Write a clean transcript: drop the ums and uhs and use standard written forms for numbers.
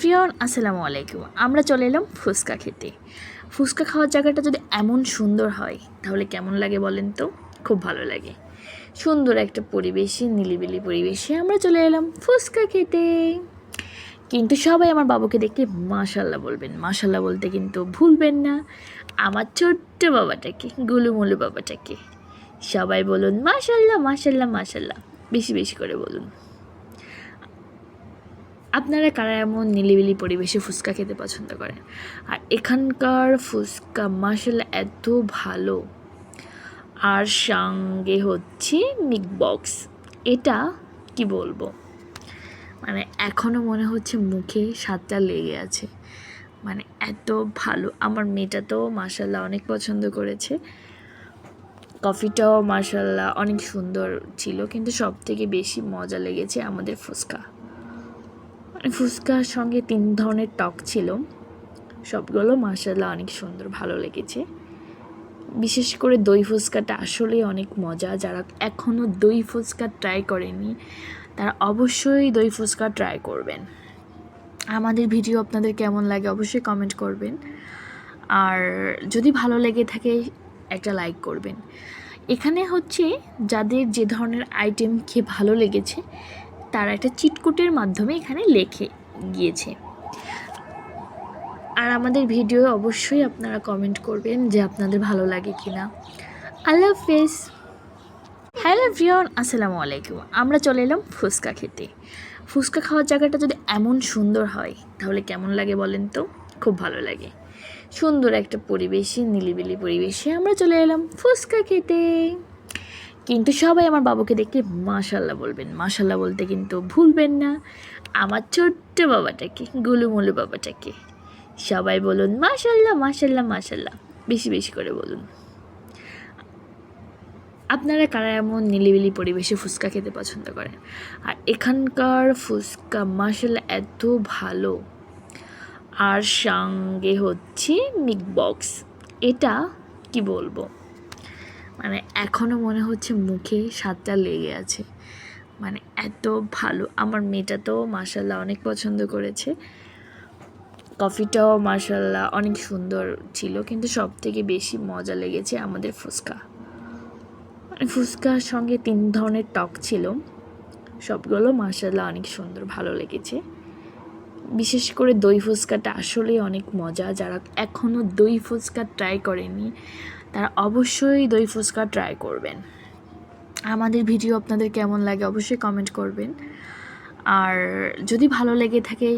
Everyone, আসসালামু আলাইকুম। আমরা চলে এলাম ফুচকা খেতে। ফুচকা খাওয়ার জায়গাটা যদি এমন সুন্দর হয় তাহলে কেমন লাগে বলেন তো? খুব ভালো লাগে। সুন্দর একটা পরিবেশে, নিলিবিলি পরিবেশে আমরা চলে এলাম ফুচকা খেতে। কিন্তু সবাই আমার বাবুকে দেখে মাশাল্লাহ বলবেন। মাশাল্লাহ বলতে কিন্তু ভুলবেন না আমার ছোট্ট বাবাটাকে, গুলুমুলু বাবাটাকে। সবাই বলুন মাশাল্লাহ, মাশাল্লাহ, মাশাল্লাহ, বেশি বেশি করে বলুন। আপনারা কারা এমন নিলিবিলি পরিবেশে ফুচকা খেতে পছন্দ করেন? আর এখানকার ফুচকা মাশাআল্লাহ এত ভালো। আর সঙ্গে হচ্ছে মিট বক্স। এটা কি বলবো, মানে এখনও মনে হচ্ছে মুখে স্বাদটা লেগে আছে। মানে এত ভালো। আমার মেয়েটা তো মাশাআল্লাহ অনেক পছন্দ করেছে। কফিটাও মাশাআল্লাহ অনেক সুন্দর ছিল, কিন্তু সব থেকে বেশি মজা লেগেছে আমাদের ফুচকা। ফুচকার সঙ্গে 3 ধরনের টক ছিল, সবগুলো মাশাআল্লাহ অনেক সুন্দর, ভালো লেগেছে। বিশেষ করে দই ফুচকাটা আসলেই অনেক মজা। যারা এখনও দই ফুচকা ট্রাই করেনি তারা অবশ্যই দই ফুচকা ট্রাই করবেন। আমাদের ভিডিও আপনাদের কেমন লাগে অবশ্যই কমেন্ট করবেন, আর যদি ভালো লেগে থাকে একটা লাইক করবেন। এখানে হচ্ছে যাদের যে ধরনের আইটেম খেয়ে ভালো লেগেছে তারা একটা চিটকুটের মাধ্যমে এখানে লেখে গিয়েছে। আর আমাদের ভিডিও অবশ্যই আপনারা কমেন্ট করবেন যে আপনাদের ভালো লাগে কি না। আল্লাহ হাফেজ। হ্যালো এভরিওয়ান, আসসালামু আলাইকুম। আমরা চলে এলাম ফুচকা খেতে। ফুচকা খাওয়ার জায়গাটা যদি এমন সুন্দর হয় তাহলে কেমন লাগে বলেন তো? খুব ভালো লাগে। সুন্দর একটা পরিবেশে, নিলিবিলি পরিবেশে আমরা চলে এলাম ফুচকা খেতে। কিন্তু সবাই আমার বাবুকে দেখে মাশাল্লাহ বলবেন। মাশাল্লাহ বলতে কিন্তু ভুলবেন না আমার ছোট্ট বাবাটাকে, গুলুমুলু বাবাটাকে। সবাই বলুন মাশাল্লাহ, মাশাল্লাহ, মাশাল্লাহ, বেশি বেশি করে বলুন। আপনারা কারা এমন নিলিবিলি পরিবেশে ফুচকা খেতে পছন্দ করেন? আর এখানকার ফুচকা মাশাল্লাহ এত ভালো। আর সঙ্গে হচ্ছে মিট বক্স। এটা কি বলবো, মানে এখনও মনে হচ্ছে মুখে স্বাদটা লেগে আছে। মানে এত ভালো। আমার মেয়েটা তো মাশাল্লাহ অনেক পছন্দ করেছে। কফিটাও মাশাল্লাহ অনেক সুন্দর ছিল, কিন্তু সব থেকে বেশি মজা লেগেছে আমাদের ফুচকা। ফুচকার সঙ্গে 3 ধরনের টক ছিল, সবগুলো মাশাল্লাহ অনেক সুন্দর, ভালো লেগেছে। বিশেষ করে দই ফুচকাটা আসলেই অনেক মজা। যারা এখনও দই ফুচকা ট্রাই করেনি তারা অবশ্যই দই ফুচকা ট্রাই করবেন। আমাদের ভিডিও আপনাদের কেমন লাগে অবশ্যই কমেন্ট করবেন, আর যদি ভালো লেগে থাকে